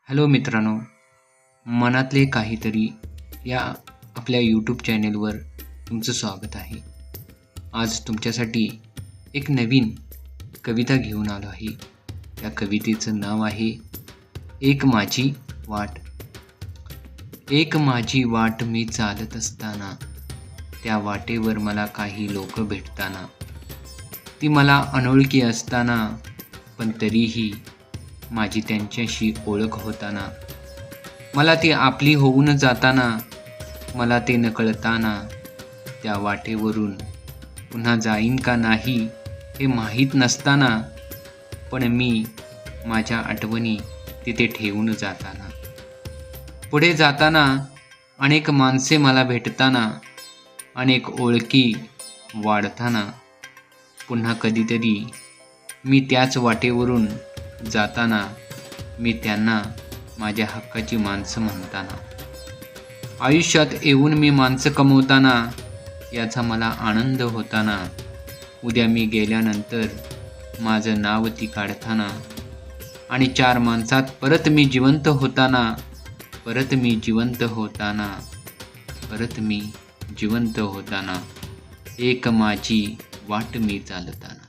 Hello मित्रांनो, मनातले काहीतरी या आपल्या यूट्यूब चॅनेलवर तुमचं स्वागत आहे. आज तुमच्यासाठी एक नवीन कविता घेऊन आलो आहे. या कवितेचं नाव आहे एक माझी वाट. एक माझी वाट मी चालत असताना, त्या वाटेवर मला काही लोक भेटताना, ती मला अनोळखी असताना पण तरीही माझी त्यांच्याशी ओळख होताना, मला ती आपली होऊन जाताना, मला ते नकळताना, त्या वाटेवरून पुन्हा जाईन का नाही हे माहीत नसताना, पण मी माझ्या आठवणी तिथे ठेवून जाताना, पुढे जाताना अनेक माणसे मला भेटताना, अनेक ओळखी वाढताना, पुन्हा कधीतरी मी त्याच वाटेवरून जाताना, मी त्यांना माझ्या हक्काची माणसं म्हणताना, आयुष्यात येऊन मी माणसं कमवताना, याचा मला आनंद होताना, उद्या मी गेल्यानंतर माझं नाव ती काढताना, आणि चार माणसात परत मी जिवंत होताना, परत मी जिवंत होताना, परत मी जिवंत होताना, एक माझी वाट मी चालताना.